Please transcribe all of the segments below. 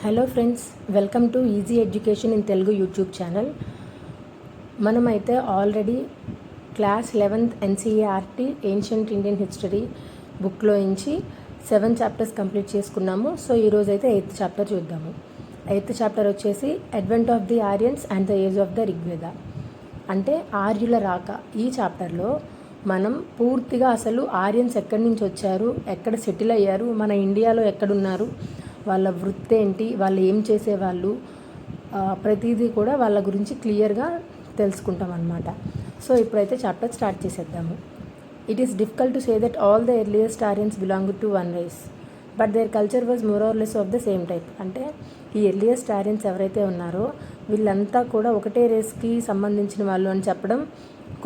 Hello friends, welcome to easy education in Telugu YouTube channel. మనమైతే already class 11th NCERT ancient Indian history బుక్లో నుంచి 7 chapters complete చేసుకున్నాము. So ఈరోజైతే 8th chapter చూద్దాము. 8th chapter వచ్చేసి advent of the Aryans and the age of the Rigveda, అంటే ఆర్యుల రాక. ఈ చాప్టర్లో మనం పూర్తిగా అసలు ఆర్యన్స్ ఎక్కడి నుంచి వచ్చారు, ఎక్కడ సెటిల్ అయ్యారు, మన ఇండియాలో ఎక్కడున్నారు, వాళ్ళ వృత్తి ఏంటి, వాళ్ళు ఏం చేసేవాళ్ళు, ప్రతిదీ కూడా వాళ్ళ గురించి క్లియర్గా తెలుసుకుంటాం అన్నమాట. సో ఇప్పుడైతే చాప్టర్ స్టార్ట్ చేసేద్దాము. It is difficult to say that all the earliest Aryans belong to one race, but their culture was more or less of the same type. అంటే ఈ ఎర్లియస్ట్ ఆర్యన్స్ ఎవరైతే ఉన్నారో వీళ్ళంతా కూడా ఒకటే రేస్కి సంబంధించిన వాళ్ళు అని చెప్పడం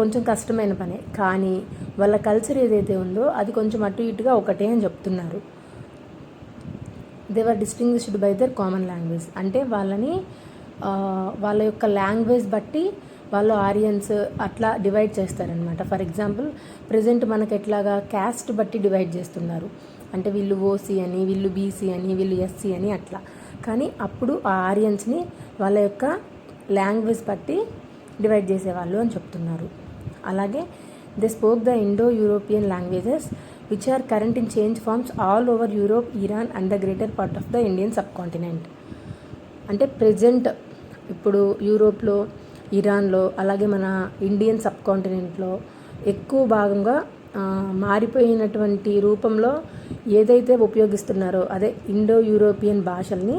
కొంచెం కష్టమైన పనే, కానీ వాళ్ళ కల్చర్ ఏదైతే ఉందో అది కొంచెం అటు ఇటుగా ఒకటే అని చెప్తున్నారు. They were distinguished by there common language, అంటే వాళ్ళని వాళ్ళ యొక్క లాంగ్వేజ్ బట్టి వాళ్ళు ఆరియన్స్ అట్లా డివైడ్ చేస్తారనమాట. ఫర్ ఎగ్జాంపుల్ ప్రజెంట్ మనకు ఎట్లాగా క్యాస్ట్ బట్టి డివైడ్ చేస్తున్నారు, అంటే వీళ్ళు ఓసీ అని, వీళ్ళు బీసీ అని, వీళ్ళు ఎస్సీ అని అట్లా. కానీ అప్పుడు ఆ ఆరియన్స్ని వాళ్ళ యొక్క లాంగ్వేజ్ బట్టి డివైడ్ చేసేవాళ్ళు అని చెప్తున్నారు. అలాగే they spoke the Indo European languages which are current in change forms all over Europe, Iran and the greater part of the Indian subcontinent. అంటే ప్రజెంట్ ఇప్పుడు యూరోప్లో, ఇరాన్లో, అలాగే మన ఇండియన్ సబ్ కాంటినెంట్లో ఎక్కువ భాగంగా మారిపోయినటువంటి రూపంలో ఏదైతే ఉపయోగిస్తున్నారో అదే ఇండో యూరోపియన్ భాషల్ని,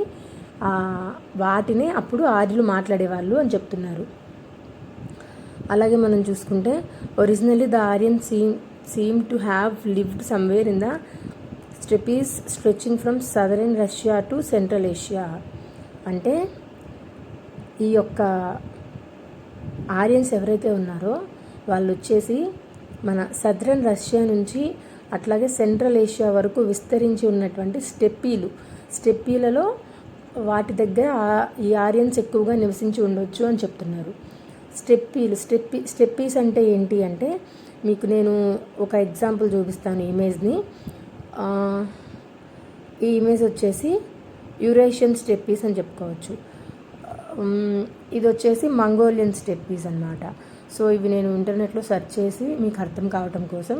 వాటిని అప్పుడు ఆర్యులు మాట్లాడేవాళ్ళు అని చెప్తున్నారు. అలాగే మనం చూసుకుంటే originally the Aryan seem to have lived somewhere in the steppes stretching from southern Russia to Central Asia. అంటే ఈ యొక్క ఆరియన్స్ ఎవరైతే ఉన్నారో వాళ్ళు వచ్చేసి మన సదరన్ రష్యా నుంచి అట్లాగే సెంట్రల్ ఏషియా వరకు విస్తరించి ఉన్నటువంటి స్టెప్పీలలో వాటి దగ్గర ఈ ఆరియన్స్ ఎక్కువగా నివసించి ఉండొచ్చు అని చెప్తున్నారు. స్టెప్పీస్ అంటే ఏంటి అంటే, మీకు నేను ఒక ఎగ్జాంపుల్ చూపిస్తాను ఇమేజ్ని. ఈ ఇమేజ్ వచ్చేసి యూరేషియన్ స్టెప్పీస్ అని చెప్పుకోవచ్చు. ఇది వచ్చేసి మంగోలియన్ స్టెప్పీస్ అన్నమాట. సో ఇవి నేను ఇంటర్నెట్లో సెర్చ్ చేసి మీకు అర్థం కావటం కోసం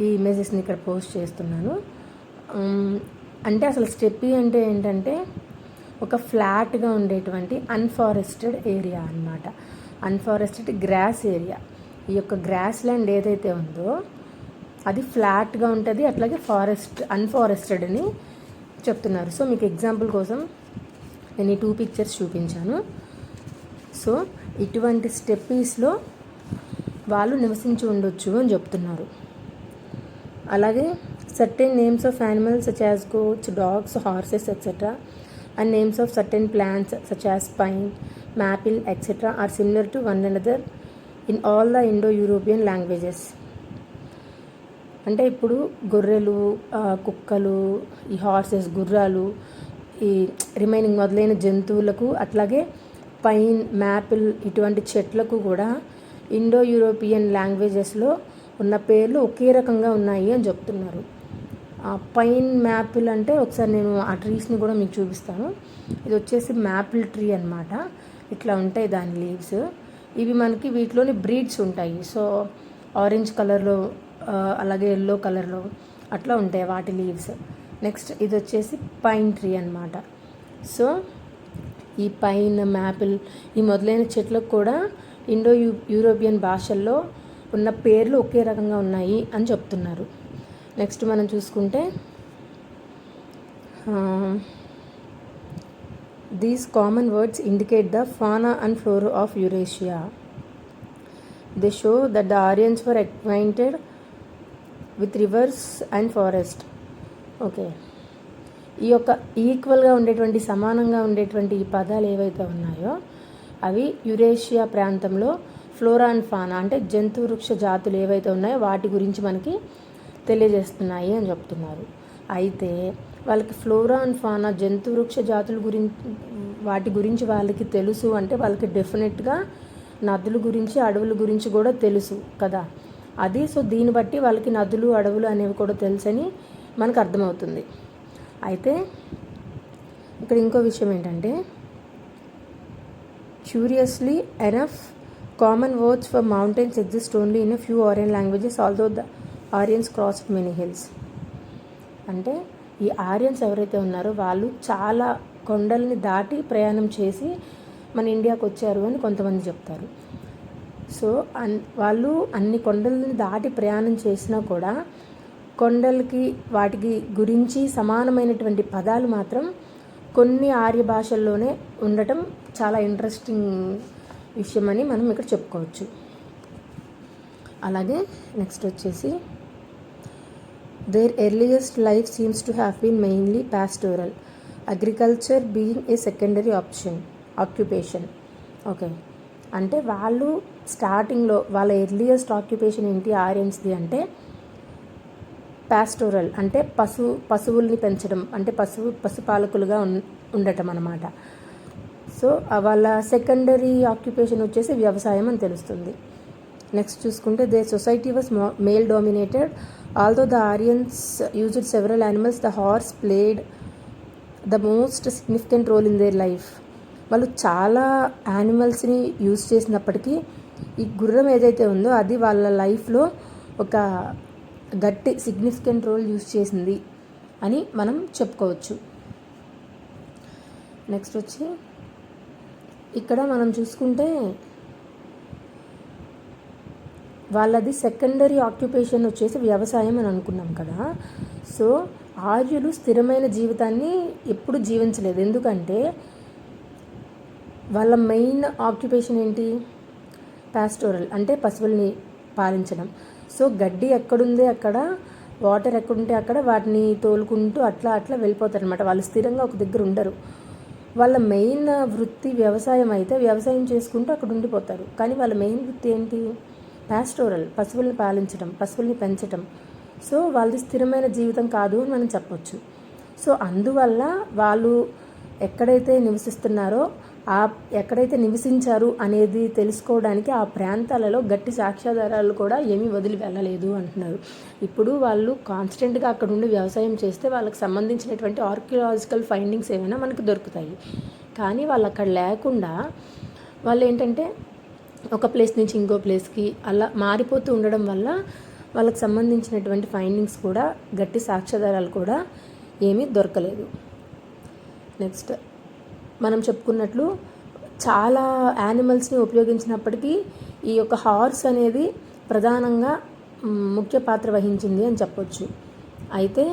ఈ ఇమేజెస్ని ఇక్కడ పోస్ట్ చేస్తున్నాను. అంటే అసలు స్టెప్పీ అంటే ఏంటంటే ఒక ఫ్లాట్గా ఉండేటువంటి అన్ఫారెస్టెడ్ ఏరియా అన్నమాట. అన్ఫారెస్టెడ్ గ్రాస్ ఏరియా. ఈ యొక్క గ్రాస్ ల్యాండ్ ఏదైతే ఉందో అది ఫ్లాట్గా ఉంటుంది, అట్లాగే అన్ఫారెస్టెడ్ అని చెప్తున్నారు. సో మీకు ఎగ్జాంపుల్ కోసం నేను ఈ 2 పిక్చర్స్ చూపించాను. సో ఇటువంటి స్టెప్పీస్లో వాళ్ళు నివసించి ఉండొచ్చు అని చెప్తున్నారు. అలాగే certain names of animals such as goats, dogs, horses etc. and names of certain plants such as pine, maple etc. are similar to one another in all the Indo-European languages. అంటే ఇప్పుడు గొర్రెలు, కుక్కలు, ఈ హార్సెస్, గుర్రాలు, ఈ remaining మొదలైన జంతువులకు, అట్లాగే పైన్, మ్యాపిల్ ఇటువంటి చెట్లకు కూడా ఇండో యూరోపియన్ లాంగ్వేజెస్లో ఉన్న పేర్లు ఒకే రకంగా ఉన్నాయి అని చెప్తున్నారు. పైన్, మ్యాపిల్ అంటే ఒకసారి నేను ఆ ట్రీస్ని కూడా మీకు చూపిస్తాను. ఇది వచ్చేసి మ్యాపిల్ ట్రీ అన్నమాట. ఇట్లా ఉంటాయి దాని లీవ్స్. ఇవి మనకి వీటిలోని బ్రీడ్స్ ఉంటాయి. సో ఆరెంజ్ కలర్లో, అలాగే ఎల్లో కలర్లో అట్లా ఉంటాయి వాటి లీవ్స్. నెక్స్ట్ ఇది వచ్చేసి పైన్ ట్రీ అన్నమాట. సో ఈ పైన్, మ్యాపిల్ ఈ మొదలైన చెట్లకు కూడా ఇండో యూరోపియన్ భాషల్లో ఉన్న పేర్లు ఒకే రకంగా ఉన్నాయి అని చెప్తున్నారు. నెక్స్ట్ మనం చూసుకుంటే these common words indicate the fauna and flora of Eurasia. They show that the Aryans were acquainted with rivers and forest. Okay, ఈ యొక్క ఈక్వల్గా ఉండేటువంటి, సమానంగా ఉండేటువంటి ఈ పదాలు ఏవైతే ఉన్నాయో అవి యురేషియా ప్రాంతంలో ఫ్లోరా అండ్ ఫానా అంటే జంతు వృక్ష జాతులు ఏవైతే ఉన్నాయో వాటి గురించి మనకి తెలియజేస్తున్నాయి అని చెప్తున్నారు. అయితే వాళ్ళకి ఫ్లోరా అండ్ ఫానా, జంతు వృక్ష జాతుల వాటి గురించి వాళ్ళకి తెలుసు అంటే వాళ్ళకి డెఫినెట్గా నదుల గురించి, అడవుల గురించి కూడా తెలుసు కదా అది. సో దీన్ని బట్టి వాళ్ళకి నదులు, అడవులు అనేవి కూడా తెలుసని మనకు అర్థమవుతుంది. అయితే ఇక్కడ ఇంకో విషయం ఏంటంటే, curiously enough common words for mountains exist only in a few Aryan languages although the ఆరియన్స్ crossed many hills. అంటే ఈ ఆరియన్స్ ఎవరైతే ఉన్నారో వాళ్ళు చాలా కొండల్ని దాటి ప్రయాణం చేసి మన ఇండియాకు వచ్చారు అని కొంతమంది చెప్తారు. సో వాళ్ళు అన్ని కొండల్ని దాటి ప్రయాణం చేసినా కూడా కొండలకి వాటికి గురించి సమానమైనటువంటి పదాలు మాత్రం కొన్ని ఆర్య భాషల్లోనే ఉండటం చాలా ఇంట్రెస్టింగ్ విషయం అని మనం ఇక్కడ చెప్పుకోవచ్చు. అలాగే నెక్స్ట్ వచ్చేసి, their earliest life seems to have been mainly pastoral, agriculture being a secondary occupation. Okay, అంటే వాళ్ళు స్టార్టింగ్లో వాళ్ళ ఎర్లియస్ట్ ఆక్యుపేషన్ ఏంటి ఆరియన్స్ది అంటే పాస్టోరల్, అంటే పశువుల్ని పెంచడం, అంటే పశుపాలకులుగా ఉండటం అన్నమాట. సో వాళ్ళ సెకండరీ ఆక్యుపేషన్ వచ్చేసి వ్యవసాయం అని తెలుస్తుంది. నెక్స్ట్ చూసుకుంటే, the society was male dominated. Although the Aryans used several animals, the horse played the most significant role in their life. వాళ్ళు చాలా యానిమల్స్ని యూజ్ చేసినప్పటికీ ఈ గుర్రం ఏదైతే ఉందో అది వాళ్ళ లైఫ్లో ఒక గట్టి సిగ్నిఫికెంట్ రోల్ యూజ్ చేసింది అని మనం చెప్పుకోవచ్చు. నెక్స్ట్ వచ్చి ఇక్కడ మనం చూసుకుంటే వాళ్ళది సెకండరీ ఆక్యుపేషన్ వచ్చేసి వ్యవసాయం అని అనుకున్నాం కదా. సో ఆర్యులు స్థిరమైన జీవితాన్ని ఎప్పుడు జీవించలేదు. ఎందుకంటే వాళ్ళ మెయిన్ ఆక్యుపేషన్ ఏంటి? పాస్టోరల్, అంటే పశువుల్ని పాలించడం. సో గడ్డి ఎక్కడుంది అక్కడ, వాటర్ ఎక్కడుంటే అక్కడ వాటిని తోలుకుంటూ అట్లా వెళ్ళిపోతారు అనమాట. వాళ్ళు స్థిరంగా ఒక దగ్గర ఉండరు. వాళ్ళ మెయిన్ వృత్తి వ్యవసాయం అయితే వ్యవసాయం చేసుకుంటూ అక్కడ ఉండిపోతారు. కానీ వాళ్ళ మెయిన్ వృత్తి ఏంటి? పాస్టోరల్, పశువుల్ని పాలించడం, పశువుల్ని పెంచడం. సో వాళ్ళది స్థిరమైన జీవితం కాదు అని మనం చెప్పొచ్చు. సో అందువల్ల వాళ్ళు ఎక్కడైతే నివసిస్తున్నారో ఎక్కడైతే నివసించారు అనేది తెలుసుకోవడానికి ఆ ప్రాంతాలలో గట్టి సాక్ష్యాధారాలు కూడా ఏమీ వదిలి వెళ్ళలేదు అంటున్నారు. ఇప్పుడు వాళ్ళు కాన్స్టెంట్గా అక్కడ ఉండి వ్యవసాయం చేస్తే వాళ్ళకి సంబంధించినటువంటి ఆర్కియలాజికల్ ఫైండింగ్స్ ఏమైనా మనకు దొరుకుతాయి. కానీ వాళ్ళు అక్కడ లేకుండా వాళ్ళు ఏంటంటే ఒక ప్లేస్ నుంచి ఇంకో ప్లేస్కి అలా మారిపోతూ ఉండడం వల్ల వాళ్ళకి సంబంధించినటువంటి ఫైండింగ్స్ కూడా గట్టి సాక్ష్యాధారాలు కూడా ఏమీ దొరకలేదు. నెక్స్ట్ మనం చెప్పుకున్నట్లు చాలా యానిమల్స్ని ఉపయోగించినప్పటికీ ఈ యొక్క హార్స్ అనేది ప్రధానంగా ముఖ్య పాత్ర వహించింది అని చెప్పొచ్చు. అయితే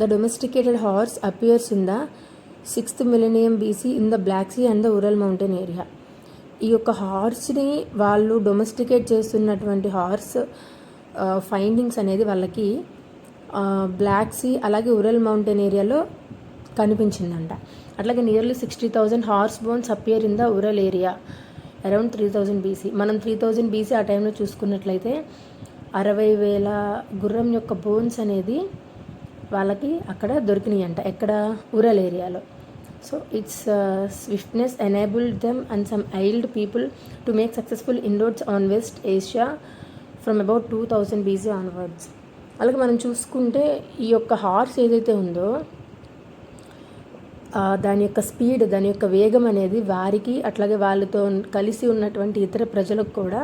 the domesticated horse appears in the 6th millennium BC in the Black Sea and the Ural mountain area. ఈ యొక్క హార్స్ని వాళ్ళు డొమెస్టికేట్ చేస్తున్నటువంటి హార్స్ ఫైండింగ్స్ అనేది వాళ్ళకి బ్లాక్ సీ అలాగే ఉరల్ మౌంటైన్ ఏరియాలో కనిపించిందంట. అట్లాగే nearly 60,000 horse bones appear in the Ural area around 3000 BC. మనం 3000 BC ఆ టైంలో చూసుకున్నట్లయితే 60,000 గుర్రం యొక్క బోన్స్ అనేది వాళ్ళకి అక్కడ దొరికినాయి అంట. ఎక్కడ? ఉరల్ ఏరియాలో. So its swiftness enabled them and some allied people to make successful inroads on West Asia from about 2000 BC onwards. అలాగే మనం చూసుకుంటే ఈ యొక్క హార్స్ ఏదైతే ఉందో దాని యొక్క స్పీడ్, దాని యొక్క వేగం అనేది వారికి అట్లాగే వాళ్ళతో కలిసి ఉన్నటువంటి ఇతర ప్రజలకు కూడా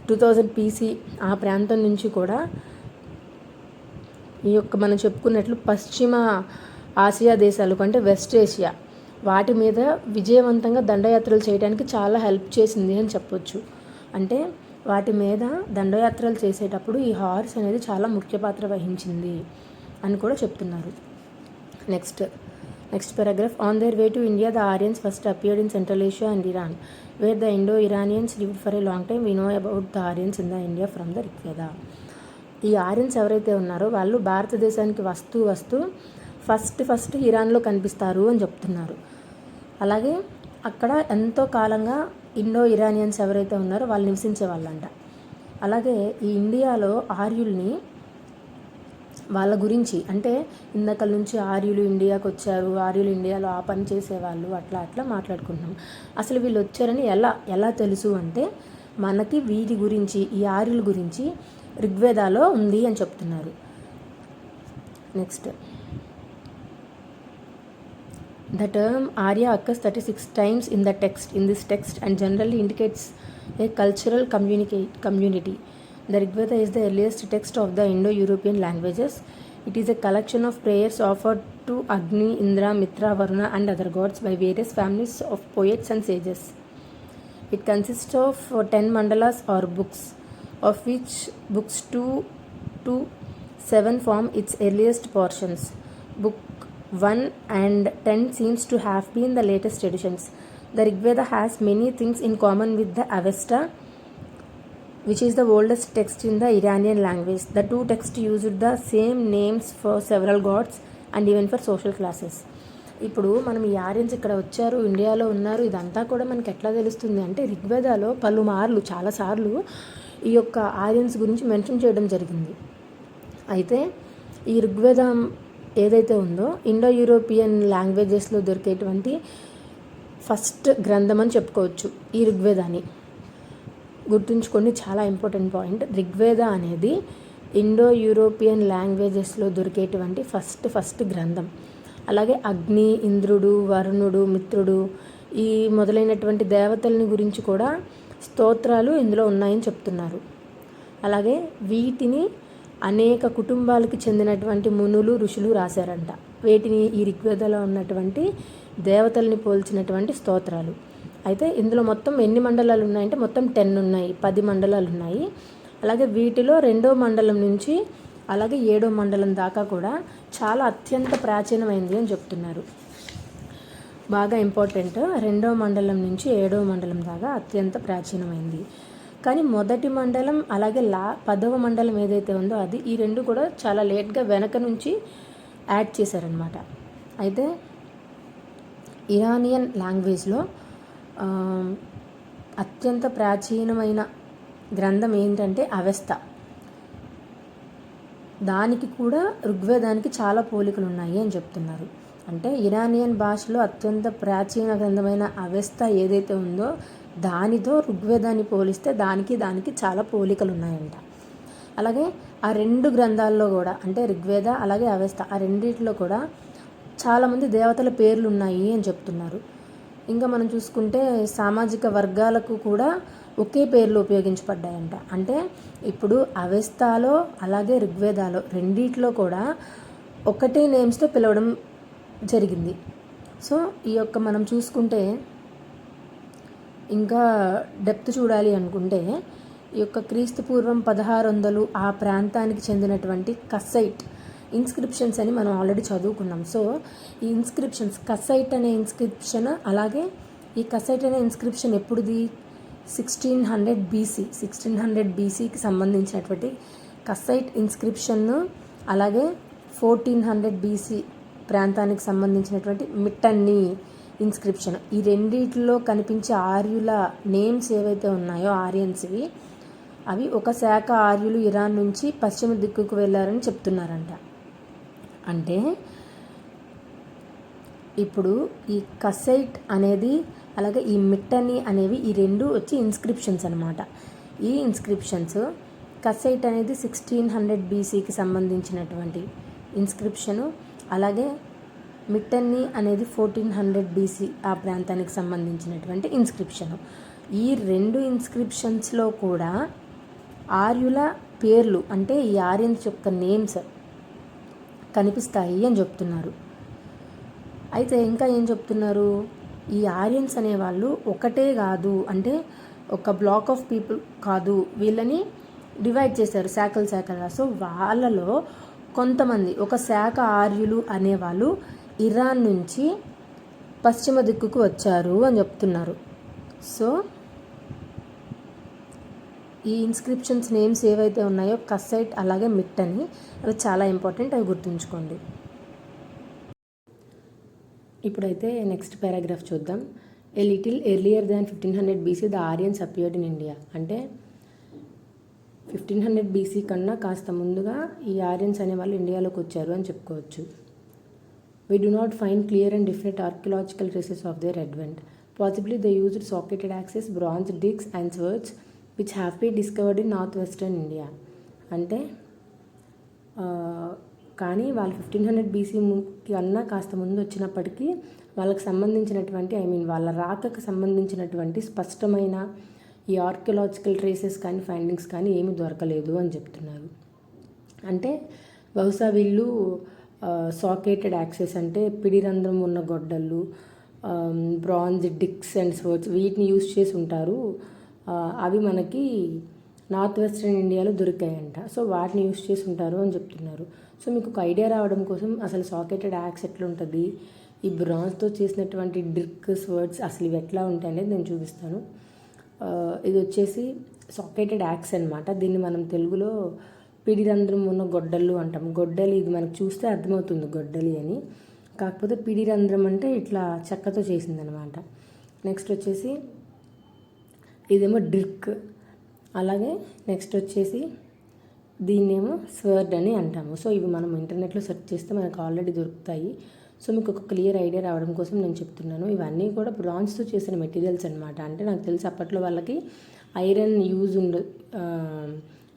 2000 BC ఆ ప్రాంతం నుంచి కూడా ఈ యొక్క మనం చెప్పుకున్నట్లు పశ్చిమ ఆసియా దేశాలకు అంటే వెస్ట్ ఏషియా వాటి మీద విజయవంతంగా దండయాత్రలు చేయడానికి చాలా హెల్ప్ చేసింది అని చెప్పొచ్చు. అంటే వాటి మీద దండయాత్రలు చేసేటప్పుడు ఈ హార్స్ అనేది చాలా ముఖ్య పాత్ర వహించింది అని కూడా చెప్తున్నారు. Next paragraph. On their way to India, the Aryans first appeared in Central Asia and Iran, where the Indo-Iranians lived for a long time. We know about the Aryans in the India from the Rig Veda. ఈ ఆరియన్స్ ఎవరైతే ఉన్నారో వాళ్ళు భారతదేశానికి వస్తూ first ఇరాన్లో కనిపిస్తారు అని చెప్తున్నారు. అలాగే అక్కడ ఎంతో కాలంగా ఇండో ఇరానియన్స్ ఎవరైతే ఉన్నారో వాళ్ళు నివసించే వాళ్ళంట. అలాగే ఈ ఇండియాలో ఆర్యుల్ని వాళ్ళ గురించి అంటే ఇందాకల నుంచి ఆర్యులు ఇండియాకి వచ్చారు, ఆర్యులు ఇండియాలో ఆ పని చేసేవాళ్ళు అట్లా మాట్లాడుకుంటున్నాం. అసలు వీళ్ళు వచ్చారని ఎలా తెలుసు అంటే మనకి వీరి గురించి ఈ ఆర్యుల గురించి ఋగ్వేదాలో ఉంది అని చెప్తున్నారు. Next The term Arya occurs 36 times in this text and generally indicates a cultural community. The Rig Veda is the earliest text of the Indo-European languages. It is a collection of prayers offered to Agni, Indra, Mitra, Varuna and other gods by various families of poets and sages. It consists of 10 mandalas or books, of which books 2 to 7 form its earliest portions. Book 1 and 10 seems to have been the latest editions. The Rig Veda has many things in common with the Avesta, which is the oldest text in the Iranian language. The two texts used the same names for several gods and even for social classes. ఇప్పుడు మనం ఈ Aryans ఇక్కడ వచ్చారు, ఇండియాలో ఉన్నారు, ఇదంతా కూడా మనకి ఎట్లా తెలుస్తుంది అంటే ఋగ్వేదాలో పలుమార్లు చాలాసార్లు ఈ యొక్క ఆర్యన్స్ గురించి మెన్షన్ చేయడం జరిగింది. అయితే ఈ ఋగ్వేదం ఏదైతే ఉందో ఇండో యూరోపియన్ లాంగ్వేజెస్లో దొరికేటువంటి ఫస్ట్ గ్రంథం అని చెప్పుకోవచ్చు ఈ ఋగ్వేదాన్ని. గుర్తుంచుకోండి, చాలా ఇంపార్టెంట్ పాయింట్. ఋగ్వేద అనేది ఇండో యూరోపియన్ లాంగ్వేజెస్లో దొరికేటువంటి ఫస్ట్ గ్రంథం. అలాగే అగ్ని, ఇంద్రుడు, వరుణుడు, మిత్రుడు ఈ మొదలైనటువంటి దేవతలని గురించి కూడా స్తోత్రాలు ఇందులో ఉన్నాయని చెప్తున్నారు. అలాగే వీటిని అనేక కుటుంబాలకు చెందినటువంటి మునులు, ఋషులు రాశారంట. వీటిని ఈ ఋగ్వేదలో ఉన్నటువంటి దేవతల్ని పోల్చినటువంటి స్తోత్రాలు. అయితే ఇందులో మొత్తం ఎన్ని మండలాలు ఉన్నాయంటే మొత్తం 10 ఉన్నాయి, 10 మండలాలు ఉన్నాయి. అలాగే వీటిలో 2వ మండలం నుంచి అలాగే 7వ మండలం దాకా కూడా చాలా అత్యంత ప్రాచీనమైంది అని చెప్తున్నారు. బాగా ఇంపార్టెంట్. 2వ మండలం నుంచి 7వ మండలం దాకా అత్యంత ప్రాచీనమైంది. కానీ మొదటి మండలం అలాగే 10వ మండలం ఏదైతే ఉందో అది ఈ రెండు కూడా చాలా లేట్గా వెనక నుంచి యాడ్ చేశారనమాట. అయితే ఇరానియన్ లాంగ్వేజ్లో అత్యంత ప్రాచీనమైన గ్రంథం ఏంటంటే అవెస్త. దానికి కూడా ఋగ్వేదానికి చాలా పోలికలు ఉన్నాయి అని చెప్తున్నారు. అంటే ఇరానియన్ భాషలో అత్యంత ప్రాచీన గ్రంథమైన అవెస్త ఏదైతే ఉందో దానితో ఋగ్వేదాన్ని పోలిస్తే దానికి చాలా పోలికలు ఉన్నాయంట. అలాగే ఆ 2 గ్రంథాల్లో కూడా అంటే ఋగ్వేద అలాగే అవెస్త ఆ రెండిట్లో కూడా చాలామంది దేవతల పేర్లు ఉన్నాయి అని చెప్తున్నారు. ఇంకా మనం చూసుకుంటే సామాజిక వర్గాలకు కూడా ఒకే పేర్లు ఉపయోగించబడ్డాయంట. అంటే ఇప్పుడు అవెస్తాలో అలాగే ఋగ్వేదాలో రెండిట్లో కూడా ఒకటే నేమ్స్తో పిలవడం జరిగింది. సో ఈ యొక్క మనం చూసుకుంటే ఇంకా డెప్త్ చూడాలి అనుకుంటే ఈ యొక్క క్రీస్తు పూర్వం 1600 ఆ ప్రాంతానికి చెందినటువంటి కసైట్ ఇన్స్క్రిప్షన్స్ అని మనం ఆల్రెడీ చదువుకున్నాం. సో ఈ ఇన్స్క్రిప్షన్స్ కసైట్ అనే ఇన్స్క్రిప్షన్ అలాగే ఈ కసైట్ అనే ఇన్స్క్రిప్షన్ ఎప్పుడుది 1600 BCకి సంబంధించినటువంటి కసైట్ ఇన్స్క్రిప్షన్ అలాగే 1400 BC ప్రాంతానికి సంబంధించినటువంటి మిట్టన్ని ఇన్స్క్రిప్షన్ ఈ రెండిట్లో కనిపించే ఆర్యుల నేమ్స్ ఏవైతే ఉన్నాయో ఆర్యన్స్వి అవి ఒక శాఖ ఆర్యులు ఇరాన్ నుంచి పశ్చిమ దిక్కుకు వెళ్ళారని చెప్తున్నారంట. అంటే ఇప్పుడు ఈ కసైట్ అనేది అలాగే ఈ మిట్టని అనేవి ఈ రెండు వచ్చి ఇన్స్క్రిప్షన్స్ అనమాట. ఈ ఇన్స్క్రిప్షన్స్ కసైట్ అనేది 1600 BCకి సంబంధించినటువంటి ఇన్స్క్రిప్షను అలాగే మిట్టన్ని అనేది 1400 BC ఆ ప్రాంతానికి సంబంధించినటువంటి ఇన్స్క్రిప్షను. ఈ 2 ఇన్స్క్రిప్షన్స్లో కూడా ఆర్యుల పేర్లు అంటే ఈ ఆర్యన్స్ యొక్క నేమ్స్ కనిపిస్తాయి అని చెప్తున్నారు. అయితే ఇంకా ఏం చెప్తున్నారు, ఈ ఆర్యన్స్ అనేవాళ్ళు ఒకటే కాదు అంటే ఒక బ్లాక్ ఆఫ్ పీపుల్ కాదు, వీళ్ళని డివైడ్ చేశారు శాఖలుగా. సో వాళ్ళలో కొంతమంది ఒక శాఖ ఆర్యులు అనేవాళ్ళు ఇరాన్ నుంచి పశ్చిమ దిక్కుకు వచ్చారు అని చెప్తున్నారు. సో ఈ ఇన్స్క్రిప్షన్స్ నేమ్స్ ఏవైతే ఉన్నాయో కసైట్ అలాగే మిట్టని అవి చాలా ఇంపార్టెంట్, అవి గుర్తుంచుకోండి. ఇప్పుడైతే నెక్స్ట్ పారాగ్రాఫ్ చూద్దాం. A little earlier than 1500 BC the Aryans appeared in India. అంటే 1500 BC కన్నా కాస్త ముందుగా ఈ ఆర్యన్స్ అనేవాళ్ళు ఇండియాలోకి వచ్చారు అని చెప్పుకోవచ్చు. We do not find clear and definite archaeological traces of their advent. Possibly they used socketed axes, bronze discs and swords which have been discovered in northwestern India. అంటే కానీ వాళ్ళు 1500 బీసీ కన్నా కాస్త ముందు వచ్చినప్పటికీ వాళ్ళకి సంబంధించినటువంటి వాళ్ళ రాకకు సంబంధించినటువంటి స్పష్టమైన ఈ ఆర్కియలాజికల్ ట్రేసెస్ కానీ ఫైండింగ్స్ కానీ ఏమీ దొరకలేదు అని చెప్తున్నారు. అంటే బహుశా వీళ్ళు సాకేటెడ్ యాక్సెస్ అంటే పిడిరంధ్రం ఉన్న గొడ్డళ్ళు, బ్రాంజ్ డిక్స్ అండ్ స్వర్డ్స్ వీటిని యూజ్ చేసి ఉంటారు. అవి మనకి నార్త్ వెస్ట్రన్ ఇండియాలో దొరికాయంట. సో వాటిని యూజ్ చేసి ఉంటారు అని చెప్తున్నారు. సో మీకు ఒక ఐడియా రావడం కోసం అసలు సాకెటెడ్ యాక్స్ ఎట్లుంటుంది, ఈ బ్రాంజ్తో చేసినటువంటి డ్రిక్ స్వర్డ్స్ అసలు ఇవి ఎట్లా ఉంటాయి అనేది నేను చూపిస్తాను. ఇది వచ్చేసి సాకెటెడ్ యాక్స్ అనమాట. దీన్ని మనం తెలుగులో పిడిరంధ్రం ఉన్న గొడ్డళ్ళు అంటాం. గొడ్డలి ఇది మనకు చూస్తే అర్థమవుతుంది గొడ్డలి అని, కాకపోతే పిడిరంధ్రం అంటే ఇట్లా చెక్కతో చేసిందనమాట. నెక్స్ట్ వచ్చేసి ఇదేమో డ్రిక్. అలాగే నెక్స్ట్ వచ్చేసి దీన్నేమో స్వర్డ్ అని అంటాము. సో ఇవి మనం ఇంటర్నెట్లో సెర్చ్ చేస్తే మనకు ఆల్రెడీ దొరుకుతాయి. సో మీకు ఒక క్లియర్ ఐడియా రావడం కోసం నేను చెప్తున్నాను. ఇవన్నీ కూడా బ్రాంజ్తో చేసిన మెటీరియల్స్ అనమాట. అంటే నాకు తెలిసి అప్పట్లో వాళ్ళకి ఐరన్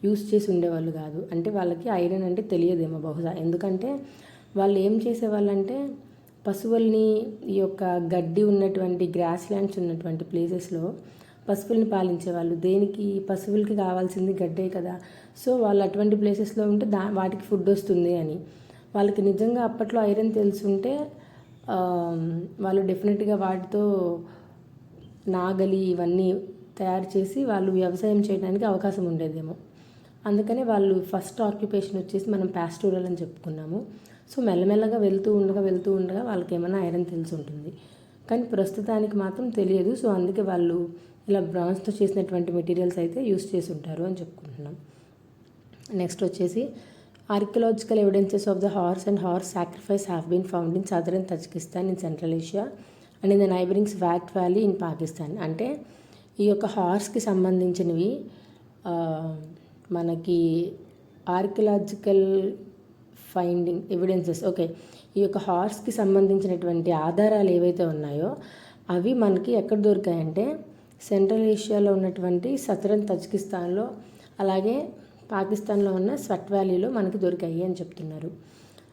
యూజ్ చేసి ఉండేవాళ్ళు కాదు. అంటే వాళ్ళకి ఐరన్ అంటే తెలియదేమో బహుశా. ఎందుకంటే వాళ్ళు ఏం చేసేవాళ్ళంటే పశువుల్ని ఈ యొక్క గడ్డి ఉన్నటువంటి గ్రాస్ ల్యాండ్స్ ఉన్నటువంటి ప్లేసెస్లో పశువుల్ని పాలించేవాళ్ళు. దేనికి? పశువులకి కావాల్సింది గడ్డే కదా. సో వాళ్ళు అటువంటి ప్లేసెస్లో ఉంటే వాటికి ఫుడ్ వస్తుంది అని. వాళ్ళకి నిజంగా అప్పట్లో ఐరన్ తెలుసుంటే వాళ్ళు డెఫినెట్గా వాటితో నాగలి ఇవన్నీ తయారు చేసి వాళ్ళు వ్యవసాయం చేయడానికి అవకాశం ఉండేదేమో. అందుకనే వాళ్ళు ఫస్ట్ ఆక్యుపేషన్ వచ్చేసి మనం పాస్టోరల్ అని చెప్పుకున్నాము. సో మెల్లమెల్లగా వెళ్తూ ఉండగా వాళ్ళకి ఏమైనా ఐరన్ తెలిసి ఉంటుంది, కానీ ప్రస్తుతానికి మాత్రం తెలియదు. సో అందుకే వాళ్ళు ఇలా బ్రాంజ్తో చేసినటువంటి మెటీరియల్స్ అయితే యూస్ చేసి ఉంటారు అని చెప్పుకుంటున్నాం. నెక్స్ట్ వచ్చేసి archaeological evidences of the horse and horse sacrifice have been found in southern Tajikistan in Central Asia and in the neighbouring Swat valley in Pakistan. అంటే ఈ యొక్క హార్స్కి సంబంధించినవి మనకి ఆర్కియలాజికల్ ఫైండింగ్ ఎవిడెన్సెస్ ఈ యొక్క హార్స్కి సంబంధించినటువంటి ఆధారాలు ఏవైతే ఉన్నాయో అవి మనకి ఎక్కడ దొరికాయంటే సెంట్రల్ ఏషియాలో ఉన్నటువంటి సదరన్ తజికిస్తాన్లో అలాగే పాకిస్తాన్లో ఉన్న స్వట్ వ్యాలీలో మనకి దొరికాయి అని చెప్తున్నారు.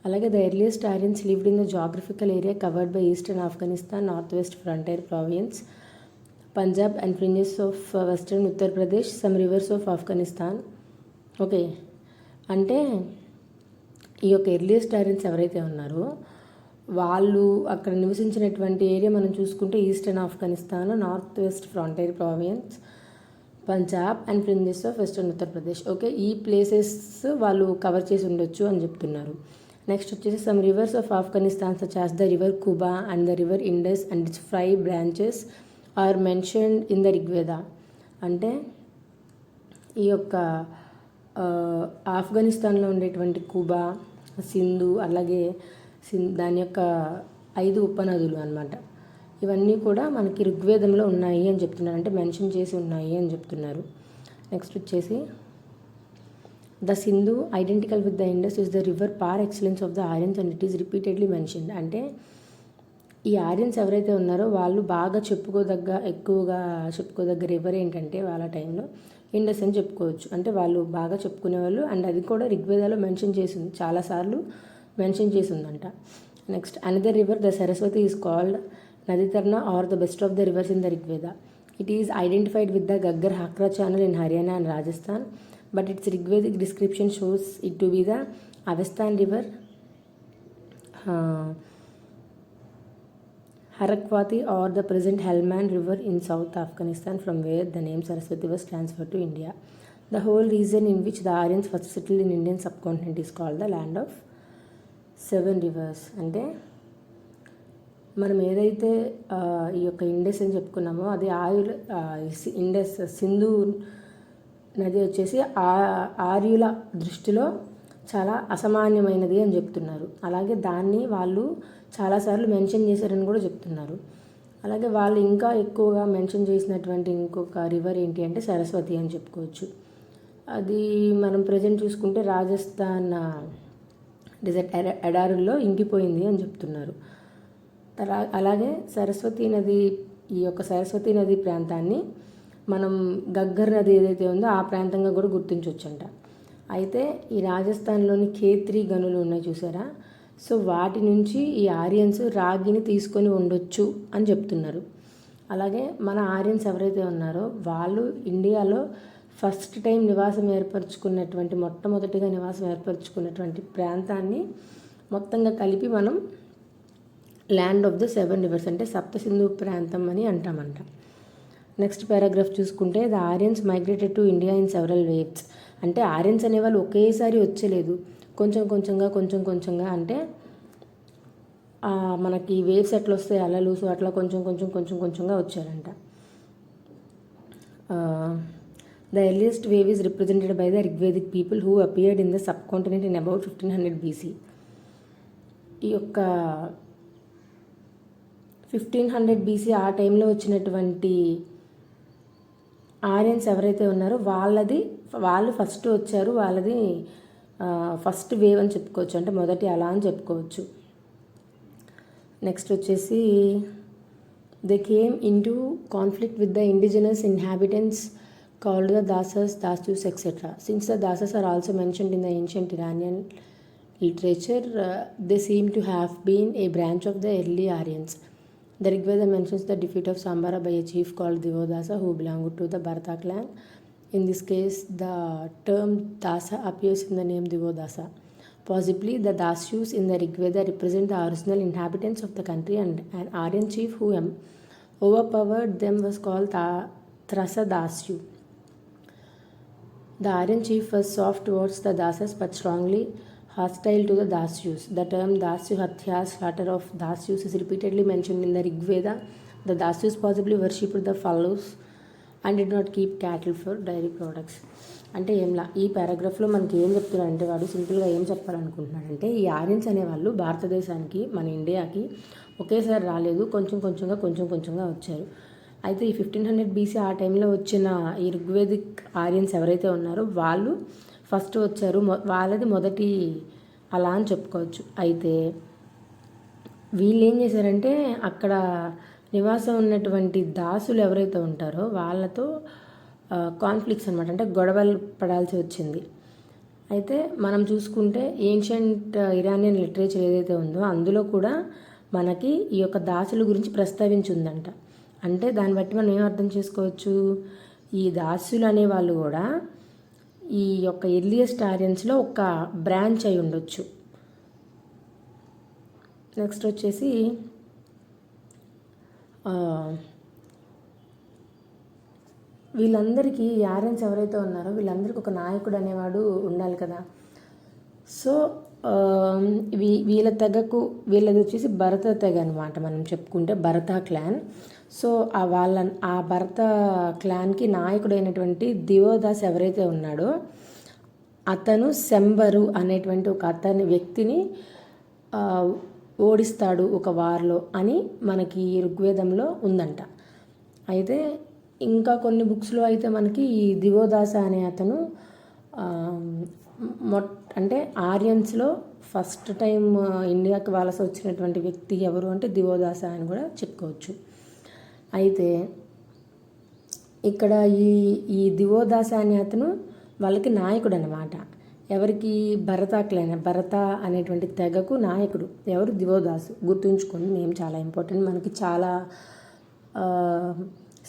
అలాగే the earliest ఆరియన్స్ lived in the geographical area covered by eastern Afghanistan, north west frontier province, Punjab and fringes of western Uttar Pradesh, some rivers of Afghanistan. అంటే ఈ యొక్క ఎర్లియస్ట్ ఆరియన్స్ ఎవరైతే ఉన్నారో వాళ్ళు అక్కడ నివసించినటువంటి ఏరియా మనం చూసుకుంటే eastern Afghanistan, north west frontier province, Punjab and fringes of western Uttar Pradesh. ఈ ప్లేసెస్ వాళ్ళు కవర్ చేసి ఉండొచ్చు అని చెప్తున్నారు. నెక్స్ట్ వచ్చేసి some rivers of Afghanistan such as the river Kubha and the river Indus and its 5 branches are mentioned in the Rigveda. అంటే ఈ యొక్క ఆఫ్ఘనిస్తాన్లో ఉండేటువంటి కుబా, సింధు, అలాగే దాని యొక్క 5 ఉపనదులు అన్నమాట. ఇవన్నీ కూడా మనకి ఋగ్వేదంలో ఉన్నాయి అని చెప్తున్నారు, అంటే మెన్షన్ చేసి ఉన్నాయి అని చెప్తున్నారు. నెక్స్ట్ వచ్చేసి the Sindhu identical with the Indus is the river par excellence of the Aryans and it is repeatedly mentioned. అంటే ఈ ఆర్యన్స్ ఎవరైతే ఉన్నారో వాళ్ళు బాగా ఎక్కువగా చెప్పుకోదగ్గ రివర్ ఏంటంటే వాళ్ళ టైంలో ఇండస్ అని చెప్పుకోవచ్చు. అంటే వాళ్ళు బాగా చెప్పుకునేవాళ్ళు, అండ్ అది కూడా ఋగ్వేదాలో మెన్షన్ చేసింది, చాలాసార్లు మెన్షన్ చేసి ఉందంట. Next another river the Saraswati is called నదితర్నా or the best of the rivers in the Rigveda. It is identified with the Ghaggar Hakra channel in Haryana and Rajasthan, but its Rigvedic description shows it to be the Avestan river, Harakwati or the present Helmand River in South Afghanistan, from where the name Saraswati was transferred to India. The whole region in which the Aryans first settled in Indian subcontinent is called the land of 7 rivers. అంటే మనం ఏదైతే ఈ యొక్క Indus అని చెప్పుకున్నామో అది Indus Sindhu నది వచ్చేసి ఆర్యుల దృష్టిలో చాలా అసామాన్యమైనది అని చెప్తున్నారు. అలాగే దాన్ని వాళ్ళు చాలాసార్లు మెన్షన్ చేశారని కూడా చెప్తున్నారు. అలాగే వాళ్ళు ఇంకా ఎక్కువగా మెన్షన్ చేసినటువంటి ఇంకొక రివర్ ఏంటి అంటే సరస్వతి అని చెప్పుకోవచ్చు. అది మనం ప్రజెంట్ చూసుకుంటే రాజస్థాన్ డెజర్ట్ ఎడారుల్లో ఇంకిపోయింది అని చెప్తున్నారు. అలాగే ఈ యొక్క సరస్వతి నది ప్రాంతాన్ని మనం గగ్గర్ నది ఏదైతే ఉందో ఆ ప్రాంతంగా కూడా గుర్తించవచ్చంట. అయితే ఈ రాజస్థాన్లోని ఖేత్రి గనులు ఉన్నాయి చూసారా, సో వాటి నుంచి ఈ ఆర్యన్స్ రాగిని తీసుకొని ఉండొచ్చు అని చెప్తున్నారు. అలాగే మన ఆర్యన్స్ ఎవరైతే ఉన్నారో వాళ్ళు ఇండియాలో ఫస్ట్ టైం మొట్టమొదటిగా నివాసం ఏర్పరచుకున్నటువంటి ప్రాంతాన్ని మొత్తంగా కలిపి మనం ల్యాండ్ ఆఫ్ ద 7 రివర్స్ అంటే సప్త సింధు ప్రాంతం అని అంటామంట. నెక్స్ట్ పారాగ్రాఫ్ చూసుకుంటే the Aryans migrated to India in several waves. అంటే ఆర్యన్స్ అనేవాళ్ళు ఒకేసారి వచ్చలేదు, కొంచెం కొంచెంగా అంటే మనకి వేవ్స్ ఎట్లా వస్తాయి అలలు, సో అట్లా కొంచెంగా వచ్చారంట. The earliest wave is represented by the Rigvedic people who appeared in the sub continent in about 1500 BC. ఈ యొక్క 1500 BC ఆ టైంలో వచ్చినటువంటి ఆర్యన్స్ ఎవరైతే ఉన్నారో వాళ్ళు ఫస్ట్ వచ్చారు, వాళ్ళది ఫస్ట్ వేవ్ అని చెప్పుకోవచ్చు, అంటే మొదటి అలా అని చెప్పుకోవచ్చు. నెక్స్ట్ వచ్చేసి they came in to conflict with the indigenous inhabitants called the Dasas, Dasyus, etc. Since the Dasas are also mentioned in the ancient Iranian literature, they seem to have been a branch of the early Aryans. The Rigveda mentions the defeat of Sambara by a chief called Divodasa who belonged to the Bharata clan. In this case, the term Dasa appears in the name Divodasa. Possibly, the Dasyus in the Rigveda represent the original inhabitants of the country, and an Aryan chief who overpowered them was called Trasadasyu. The Aryan chief was soft towards the Dasas but strongly hostile to the Dasyus. The term Dasyu Hatya, slaughter of Dasyus, is repeatedly mentioned in the Rig Veda. The Dasyus possibly worshipped the fallows and did not keep cattle for dairy products. అంటే ఈ పారాగ్రాఫ్లో మనకి ఏం చెప్తున్నారంటే వాడు సింపుల్గా ఏం చెప్పాలనుకుంటున్నాడంటే ఈ Aryans అనేవాళ్ళు భారతదేశానికి మన ఇండియాకి ఒకేసారి రాలేదు, కొంచెంగా వచ్చారు. అయితే ఈ 1500 BC ఆ టైంలో వచ్చిన ఈ ఋగ్వేదిక్ ఆర్యన్స్ ఎవరైతే ఉన్నారో వాళ్ళు ఫస్ట్ వచ్చారు, వాళ్ళది మొదటి అలా అని చెప్పుకోవచ్చు. అయితే వీళ్ళు ఏం చేశారంటే అక్కడ నివాసం ఉన్నటువంటి దాసులు ఎవరైతే ఉంటారో వాళ్ళతో కాన్ఫ్లిక్ట్స్ అనమాట, అంటే గొడవలు పడాల్సి వచ్చింది. అయితే మనం చూసుకుంటే ఏన్షియంట్ ఇరానియన్ లిటరేచర్ ఏదైతే ఉందో అందులో కూడా మనకి ఈ యొక్క దాసుల గురించి ప్రస్తావించి ఉందంట. అంటే దాన్ని బట్టి మనం ఏం అర్థం చేసుకోవచ్చు, ఈ దాసులు అనేవాళ్ళు కూడా ఈ యొక్క ఎర్లియస్ట్ ఆర్యన్స్లో ఒక బ్రాంచ్ అయి ఉండొచ్చు. నెక్స్ట్ వచ్చేసి వీళ్ళందరికీ ఈ ఆర్యన్స్ ఎవరైతే ఉన్నారో వీళ్ళందరికీ ఒక నాయకుడు అనేవాడు ఉండాలి కదా. సో వీళ్ళది వచ్చేసి భరత తెగ అనమాట. మనం చెప్పుకుంటే భరత క్లాన్. సో ఆ భరత క్లాన్కి నాయకుడైనటువంటి దివోదాస్ ఎవరైతే ఉన్నాడో అతను శంబరు అనేటువంటి ఒక వ్యక్తిని ఓడిస్తాడు ఒక వార్లో అని మనకి ఋగ్వేదంలో ఉందంట. అయితే ఇంకా కొన్ని బుక్స్లో అయితే మనకి ఈ దివోదాస అనే అతను అంటే ఆర్యన్స్లో ఫస్ట్ టైం ఇండియాకి వలస వచ్చినటువంటి వ్యక్తి ఎవరు అంటే దివోదాస అని కూడా చెప్పుకోవచ్చు. అయితే ఇక్కడ ఈ దివోదాస అనే అతను వాళ్ళకి నాయకుడు అన్నమాట. ఎవరికి? భరత అనేటువంటి తెగకు నాయకుడు ఎవరు? దివోదాసు. గుర్తుంచుకోండి, నేమ్ చాలా ఇంపార్టెంట్. మనకి చాలా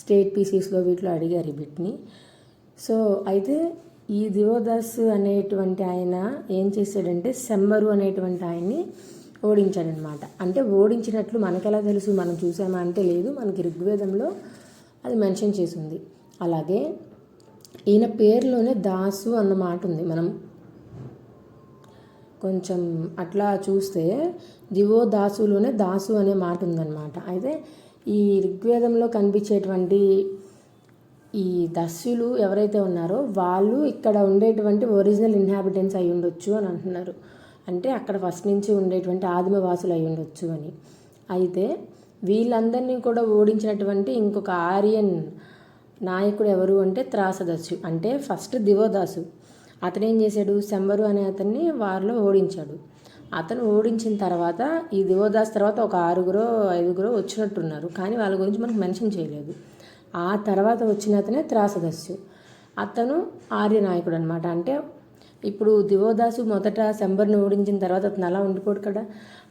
స్టేట్ పీసీస్లో వీటిలో అడిగారు వీటిని. సో అయితే ఈ దివోదాస్ అనేటువంటి ఆయన ఏం చేశాడంటే శంబరు అనేటువంటి ఆయన్ని ఓడించాడనమాట. అంటే ఓడించినట్లు మనకెలా తెలుసు, మనం చూసామా అంటే లేదు, మనకి ఋగ్వేదంలో అది మెన్షన్ చేసింది. అలాగే ఈయన పేరులోనే దాసు అన్న మాట ఉంది. మనం కొంచెం అట్లా చూస్తే దివోదాసులోనే దాసు అనే మాట ఉందన్నమాట. అయితే ఈ ఋగ్వేదంలో కనిపించేటువంటి ఈ దస్యులు ఎవరైతే ఉన్నారో వాళ్ళు ఇక్కడ ఉండేటువంటి ఒరిజినల్ ఇన్హాబిటెంట్స్ అయి ఉండొచ్చు అని అంటున్నారు. అంటే అక్కడ ఫస్ట్ నుంచి ఉండేటువంటి ఆదిమవాసులు అయి ఉండొచ్చు అని. అయితే వీళ్ళందరినీ కూడా ఓడించినటువంటి ఇంకొక ఆర్యన్ నాయకుడు ఎవరు అంటే త్రాసదస్యు. అంటే ఫస్ట్ దివోదాసు అతను ఏం చేశాడు, శంబరు అనే అతన్ని వారిలో ఓడించాడు. అతను ఓడించిన తర్వాత ఈ దివోదాస్ తర్వాత ఒక 6-5 వచ్చినట్టున్నారు, కానీ వాళ్ళ గురించి మనకు మెన్షన్ చేయలేదు. ఆ తర్వాత వచ్చిన అతనే త్రాసదస్యు. అతను ఆర్య నాయకుడు అనమాట. అంటే ఇప్పుడు దివోదాసు మొదట శంబర్ని ఓడించిన తర్వాత అతను అలా ఉండిపోడు కదా,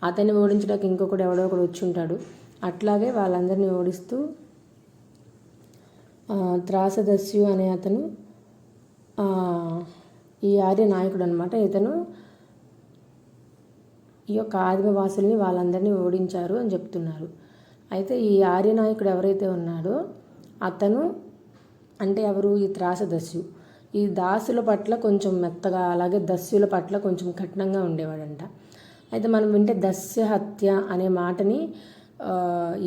అతన్ని ఓడించడానికి ఇంకొకడు ఎవడో ఒకడు వచ్చి ఉంటాడు. అట్లాగే వాళ్ళందరినీ ఓడిస్తూ త్రాసదస్యు అనే అతను ఈ ఆర్య నాయకుడు అనమాట. ఇతను ఈ యొక్క ఆదివాసుల్ని వాళ్ళందరినీ ఓడించారు అని చెప్తున్నారు. అయితే ఈ ఆర్య నాయకుడు ఎవరైతే ఉన్నాడో అతను అంటే ఎవరు, ఈ త్రాసదస్యు ఈ దాసుల పట్ల కొంచెం మెత్తగా, అలాగే దస్యుల పట్ల కొంచెం కఠినంగా ఉండేవాడంట. అయితే మనం వింటే దస్య హత్య అనే మాటని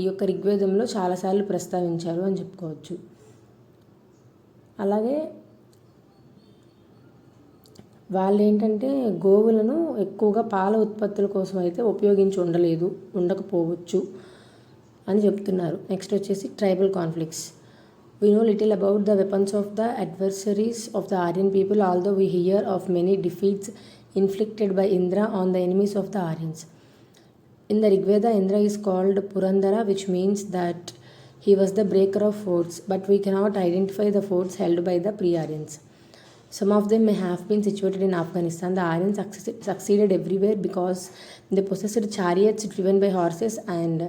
ఈ యొక్క ఋగ్వేదంలో చాలాసార్లు ప్రస్తావించారు అని చెప్పుకోవచ్చు. అలాగే వాళ్ళు ఏంటంటే గోవులను ఎక్కువగా పాల ఉత్పత్తుల కోసం అయితే ఉండకపోవచ్చు అని చెప్తున్నారు. నెక్స్ట్ వచ్చేసి tribal conflicts. We know little about the weapons of the adversaries of the Aryan people, although we hear of many defeats inflicted by Indra on the enemies of the Aryans. In the Rigveda, Indra is called Purandara, which means that he was the breaker of forts, but we cannot identify the forts held by the pre-Aryans. Some of them may have been situated in Afghanistan. The Aryans succeeded everywhere because they possessed chariots driven by horses and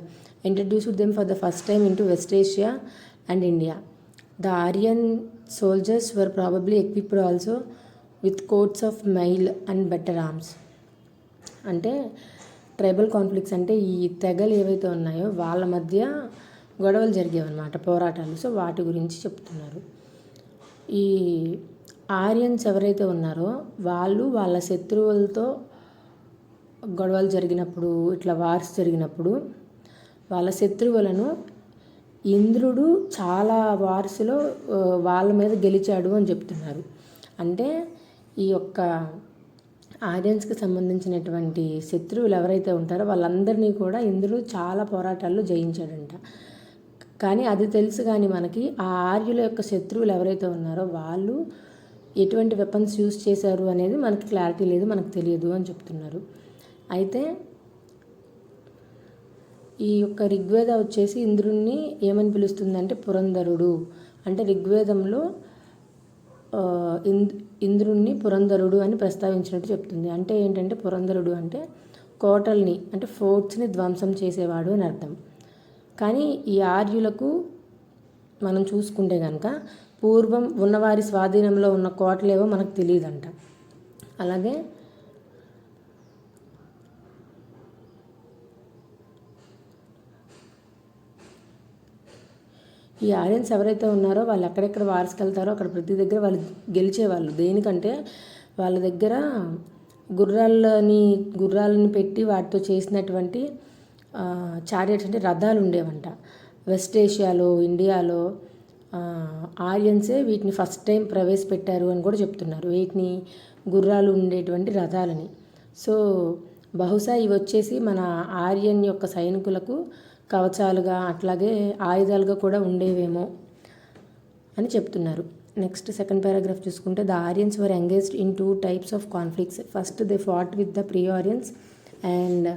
introduced them for the first time into West Asia and India. The Aryan soldiers were probably equipped also with coats of mail and better arms. అంటే tribal conflicts అంటే ఈ తెగలు ఏవైతే ఉన్నాయో వాళ్ళ మధ్య గొడవలు జరిగేవన్నమాట, పోరాటాలు. సో వాటి గురించి చెప్తున్నారు. ఈ ఆర్యన్స్ ఎవరైతే ఉన్నారో వాళ్ళు వాళ్ళ శత్రువులతో గొడవలు జరిగినప్పుడు, ఇట్లా వార్స్ జరిగినప్పుడు వాళ్ళ శత్రువులను ఇంద్రుడు చాలా వార్స్లో వాళ్ళ మీద గెలిచాడు అని చెప్తున్నారు. అంటే ఈ యొక్క ఆర్యన్స్కి సంబంధించినటువంటి శత్రువులు ఎవరైతే ఉంటారో వాళ్ళందరినీ కూడా ఇంద్రుడు చాలా పోరాటాల్లో జయించాడంట. కానీ అది తెలుసు, కానీ మనకి ఆ ఆర్యుల యొక్క శత్రువులు ఎవరైతే ఉన్నారో వాళ్ళు ఎటువంటి వెపన్స్ యూజ్ చేశారు అనేది మనకి క్లారిటీ లేదు, మనకు తెలియదు అని చెప్తున్నారు. అయితే ఈ యొక్క ఋగ్వేద వచ్చేసి ఇంద్రుణ్ణి ఏమని పిలుస్తుందంటే పురంధరుడు. అంటే ఋగ్వేదంలో ఇంద్రుణ్ణి పురంధరుడు అని ప్రస్తావించినట్టు చెప్తుంది. అంటే ఏంటంటే పురంధరుడు అంటే కోటల్ని, అంటే ఫోర్ట్స్ని ధ్వంసం చేసేవాడు అని అర్థం. కానీ ఈ ఆర్యులకు మనం చూసుకుంటే కనుక పూర్వం ఉన్నవారి స్వాధీనంలో ఉన్న కోటలేవో మనకు తెలియదంట. అలాగే ఈ ఆర్యన్స్ ఎవరైతే ఉన్నారో వాళ్ళు ఎక్కడెక్కడ వార్స్కి వెళ్తారో అక్కడ ప్రతి దగ్గర వాళ్ళు గెలిచేవాళ్ళు. దేనికంటే వాళ్ళ దగ్గర గుర్రాలని పెట్టి వాటితో చేసినటువంటి చారియట్స్ అంటే రథాలు ఉండేవంట. వెస్ట్ ఏషియాలో, ఇండియాలో ఆర్యన్సే వీటిని ఫస్ట్ టైం ప్రవేశపెట్టారు అని కూడా చెప్తున్నారు. వీటిని గుర్రాలు ఉండేటువంటి రథాలని. సో బహుశా ఇవి వచ్చేసి మన ఆర్యన్ యొక్క సైనికులకు కవచాలుగా అట్లాగే ఆయుధాలుగా కూడా ఉండేవేమో అని చెప్తున్నారు. నెక్స్ట్ సెకండ్ పారాగ్రాఫ్ చూసుకుంటే the Aryans were engaged in 2 types of conflicts. First they fought with the pre Aryans and